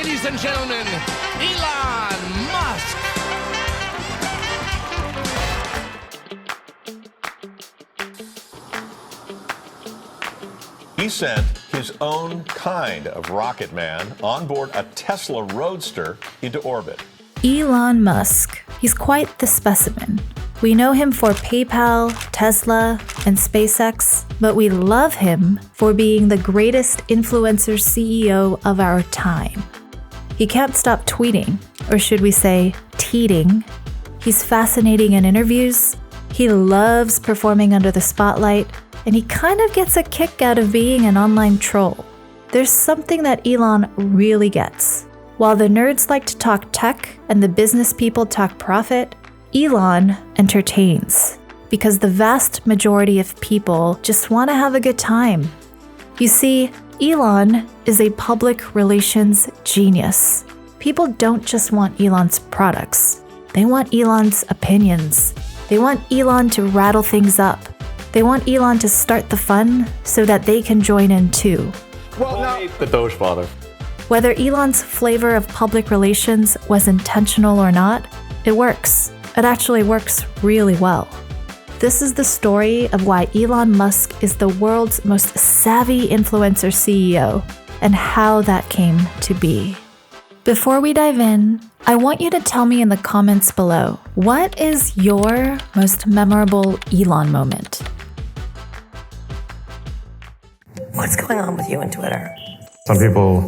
Ladies and gentlemen, Elon Musk. He sent his own kind of rocket man on board a Tesla Roadster into orbit. Elon Musk. He's quite the specimen. We know him for PayPal, Tesla, and SpaceX, but we love him for being the greatest influencer CEO of our time. He can't stop tweeting, or should we say, teeting. He's fascinating in interviews. He loves performing under the spotlight, and he kind of gets a kick out of being an online troll. There's something that Elon really gets. While the nerds like to talk tech and the business people talk profit, Elon entertains, because the vast majority of people just want to have a good time. You see, Elon is a public relations genius. People don't just want Elon's products. They want Elon's opinions. They want Elon to rattle things up. They want Elon to start the fun so that they can join in too. Well, no. The Dogefather. Whether Elon's flavor of public relations was intentional or not, it works. It actually works really well. This is the story of why Elon Musk is the world's most savvy influencer CEO and how that came to be. Before we dive in, I want you to tell me in the comments below, what is your most memorable Elon moment? What's going on with you and Twitter? Some people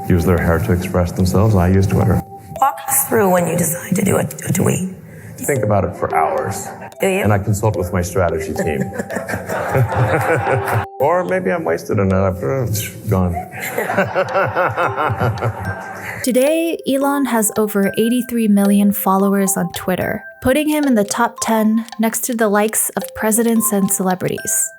use their hair to express themselves. I use Twitter. Walk us through when you decide to do a tweet. Think about it for hours. Do you? And I consult with my strategy team. Or maybe I'm wasted on it. It's gone. Today, Elon has over 83 million followers on Twitter, putting him in the top 10 next to the likes of presidents and celebrities.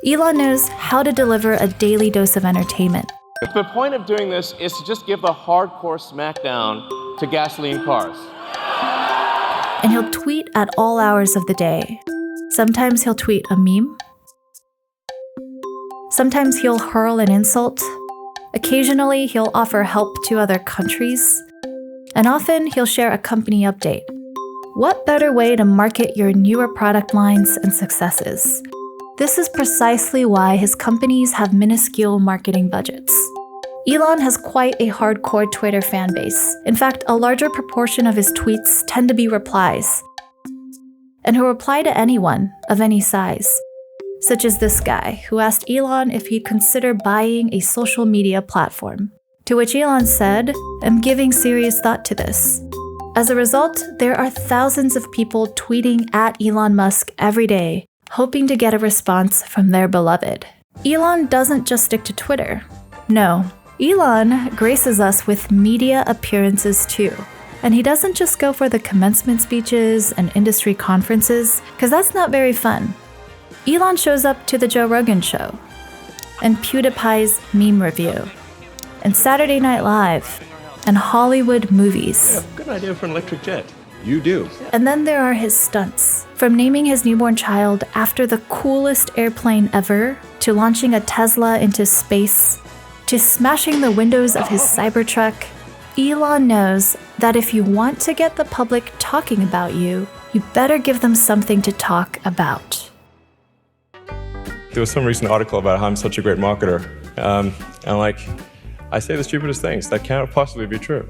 Elon knows how to deliver a daily dose of entertainment. The point of doing this is to just give the hardcore smackdown to gasoline cars. And he'll tweet at all hours of the day. Sometimes he'll tweet a meme. Sometimes he'll hurl an insult. Occasionally, he'll offer help to other countries. And often, he'll share a company update. What better way to market your newer product lines and successes? This is precisely why his companies have minuscule marketing budgets. Elon has quite a hardcore Twitter fan base. In fact, a larger proportion of his tweets tend to be replies. And he'll reply to anyone of any size, such as this guy who asked Elon if he'd consider buying a social media platform. To which Elon said, "I'm giving serious thought to this." As a result, there are thousands of people tweeting at Elon Musk every day, hoping to get a response from their beloved. Elon doesn't just stick to Twitter. No. Elon graces us with media appearances too. And he doesn't just go for the commencement speeches and industry conferences, because that's not very fun. Elon shows up to the Joe Rogan Show, and PewDiePie's meme review, and Saturday Night Live, and Hollywood movies. Yeah, good idea for an electric jet. You do. And then there are his stunts. From naming his newborn child after the coolest airplane ever, to launching a Tesla into space, to smashing the windows of his Cybertruck, Elon knows that if you want to get the public talking about you, you better give them something to talk about. There was some recent article about how I'm such a great marketer. And I say the stupidest things. That can't possibly be true.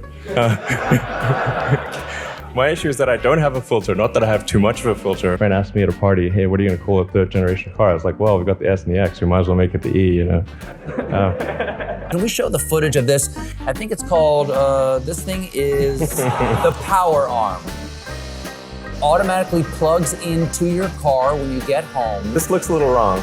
My issue is that I don't have a filter, not that I have too much of a filter. A friend asked me at a party, hey, what are you going to call a third generation car? I was like, well, we've got the S and the X, we might as well make it the E, you know. Can we show the footage of this? I think it's called, this thing is the power arm. Automatically plugs into your car when you get home. This looks a little wrong,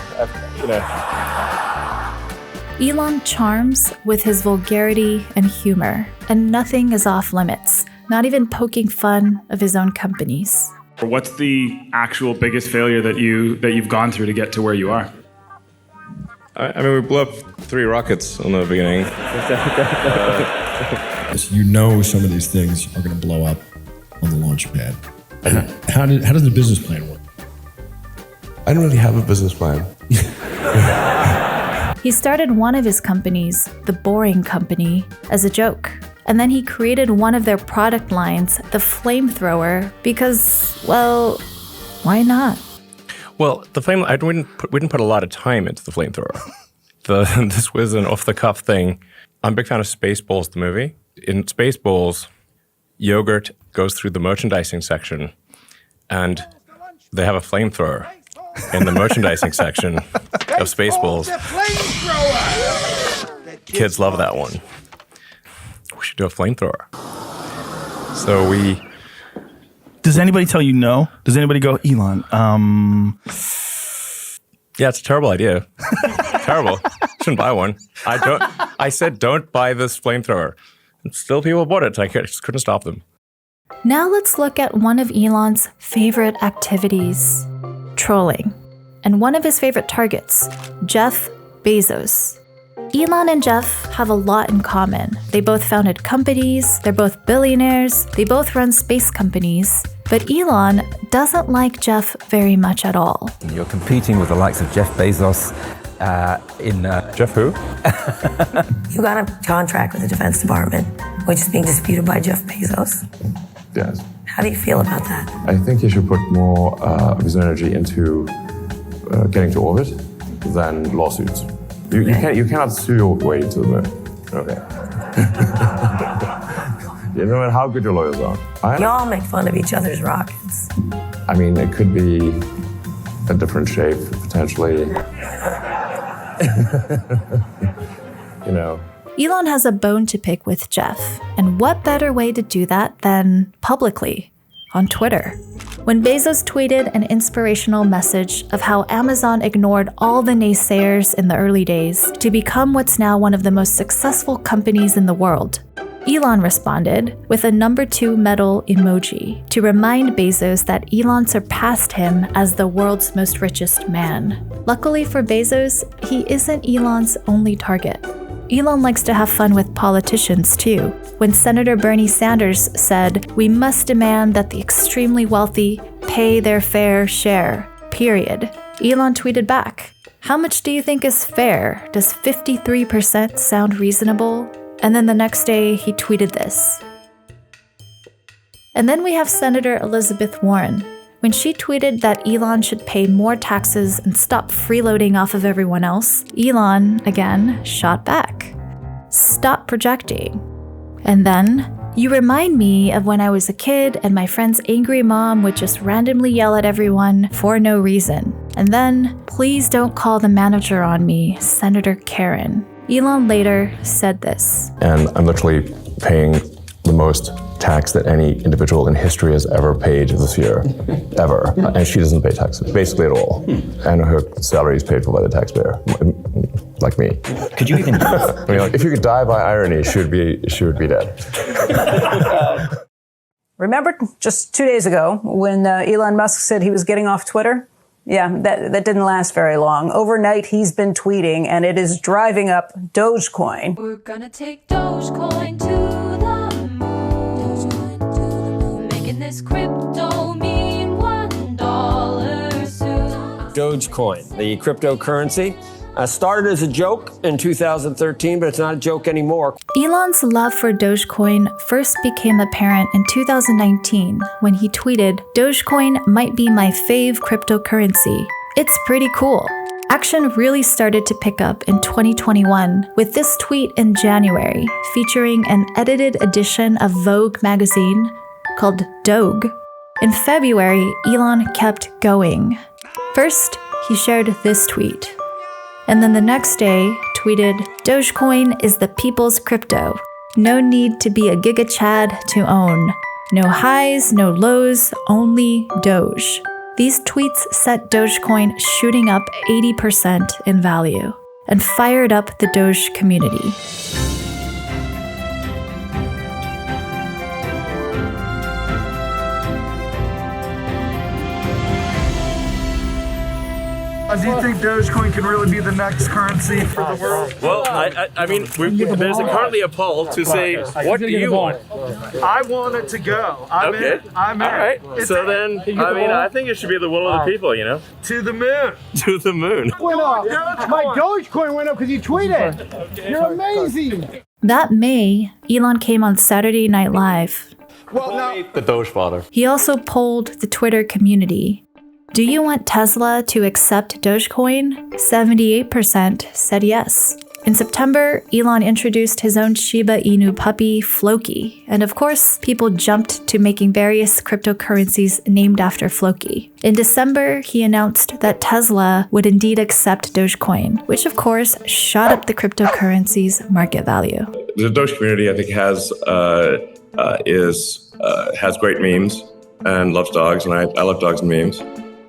Elon charms with his vulgarity and humor, and nothing is off limits, not even poking fun of his own companies. What's the actual biggest failure that you've gone through to get to where you are? I mean, we blew up 3 rockets in the beginning. You know some of these things are going to blow up on the launch pad. How does the business plan work? I don't really have a business plan. He started one of his companies, The Boring Company, as a joke. And then he created one of their product lines, the flamethrower, because, well, why not? Well, we didn't put a lot of time into the flamethrower. This was an off-the-cuff thing. I'm a big fan of Spaceballs, the movie. In Spaceballs, yogurt goes through the merchandising section, and they have a flamethrower in the merchandising section of Spaceballs. Kids love that one. We should do a flamethrower. So we... Does anybody tell you no? Does anybody go, Elon, Yeah, it's a terrible idea. Terrible. Shouldn't buy one. I said don't buy this flamethrower. And still people bought it. I just couldn't stop them. Now let's look at one of Elon's favorite activities, trolling. And one of his favorite targets, Jeff Bezos. Elon and Jeff have a lot in common. They both founded companies, they're both billionaires, they both run space companies, but Elon doesn't like Jeff very much at all. You're competing with the likes of Jeff Bezos Jeff who? You got a contract with the Defense Department, which is being disputed by Jeff Bezos. Yes. How do you feel about that? I think he should put more of his energy into getting to orbit than lawsuits. You cannot sue your way to the moon. Okay. You know how good your lawyers are. Y'all make fun of each other's rockets. I mean, it could be a different shape, potentially. You know. Elon has a bone to pick with Jeff, and what better way to do that than publicly, on Twitter. When Bezos tweeted an inspirational message of how Amazon ignored all the naysayers in the early days to become what's now one of the most successful companies in the world, Elon responded with a #2 medal emoji to remind Bezos that Elon surpassed him as the world's most richest man. Luckily for Bezos, he isn't Elon's only target. Elon likes to have fun with politicians too. When Senator Bernie Sanders said, "We must demand that the extremely wealthy pay their fair share, period," Elon tweeted back, "How much do you think is fair? Does 53% sound reasonable?" And then the next day, he tweeted this. And then we have Senator Elizabeth Warren. When she tweeted that Elon should pay more taxes and stop freeloading off of everyone else, Elon, again, shot back. Stop projecting. And then, you remind me of when I was a kid and my friend's angry mom would just randomly yell at everyone for no reason. And then, please don't call the manager on me, Senator Karen. Elon later said this. And I'm literally paying the most tax that any individual in history has ever paid this year, ever. And she doesn't pay taxes, basically at all. And her salary is paid for by the taxpayer, like me. Could you even... I mean, like, if you could die by irony, she would be dead. Remember just 2 days ago when Elon Musk said he was getting off Twitter? Yeah, that didn't last very long. Overnight, he's been tweeting, and it is driving up Dogecoin. We're gonna take Dogecoin to the moon. Making this crypto mean $1 soon. Dogecoin, the cryptocurrency, started as a joke in 2013, but it's not a joke anymore. Elon's love for Dogecoin first became apparent in 2019 when he tweeted, "Dogecoin might be my fave cryptocurrency. It's pretty cool." Action really started to pick up in 2021 with this tweet in January featuring an edited edition of Vogue magazine called Doge. In February, Elon kept going. First, he shared this tweet. And then the next day, tweeted, "Dogecoin is the people's crypto. No need to be a Giga Chad to own. No highs, no lows, only Doge." These tweets sent Dogecoin shooting up 80% in value and fired up the Doge community. Do you think Dogecoin can really be the next currency for the world? Well, I mean, there's currently a poll to say, what do you want? I want it to go. I'm in. All right. So then, I think it should be the will of the people, you know? To the moon. To the moon. My Dogecoin went up because you tweeted. You're amazing. That May, Elon came on Saturday Night Live. The Dogefather. He also polled the Twitter community. Do you want Tesla to accept Dogecoin? 78% said yes. In September, Elon introduced his own Shiba Inu puppy, Floki, and of course, people jumped to making various cryptocurrencies named after Floki. In December, he announced that Tesla would indeed accept Dogecoin, which of course shot up the cryptocurrency's market value. The Doge community, I think, has great memes and loves dogs, and I love dogs and memes.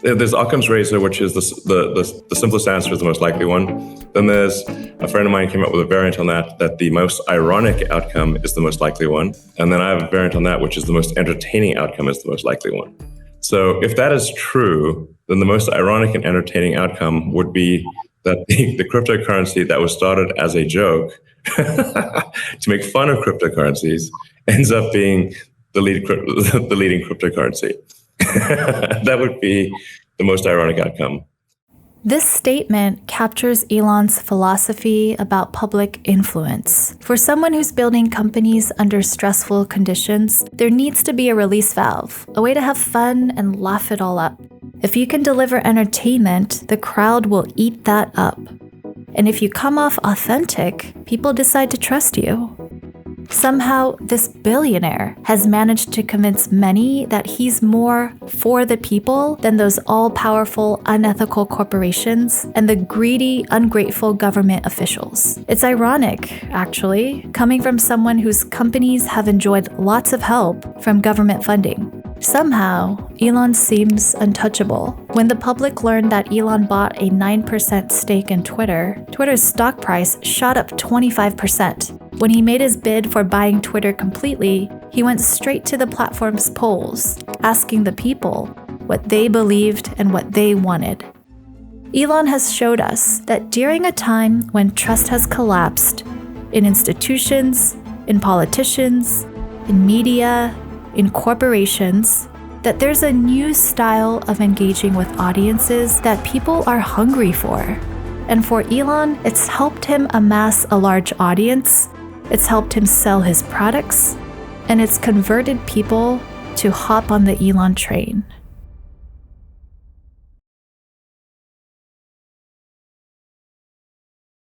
There's Occam's razor, which is the simplest answer is the most likely one. Then there's a friend of mine came up with a variant on that the most ironic outcome is the most likely one. And then I have a variant on that, which is the most entertaining outcome is the most likely one. So if that is true, then the most ironic and entertaining outcome would be that the cryptocurrency that was started as a joke to make fun of cryptocurrencies ends up being the leading cryptocurrency. That would be the most ironic outcome. This statement captures Elon's philosophy about public influence. For someone who's building companies under stressful conditions, there needs to be a release valve, a way to have fun and laugh it all up. If you can deliver entertainment, the crowd will eat that up. And if you come off authentic, people decide to trust you. Somehow, this billionaire has managed to convince many that he's more for the people than those all-powerful, unethical corporations and the greedy, ungrateful government officials. It's ironic, actually, coming from someone whose companies have enjoyed lots of help from government funding. Somehow, Elon seems untouchable. When the public learned that Elon bought a 9% stake in Twitter, Twitter's stock price shot up 25%. When he made his bid for buying Twitter completely, he went straight to the platform's polls, asking the people what they believed and what they wanted. Elon has showed us that during a time when trust has collapsed in institutions, in politicians, in media, in corporations, that there's a new style of engaging with audiences that people are hungry for. And for Elon, it's helped him amass a large audience, it's helped him sell his products, and it's converted people to hop on the Elon train.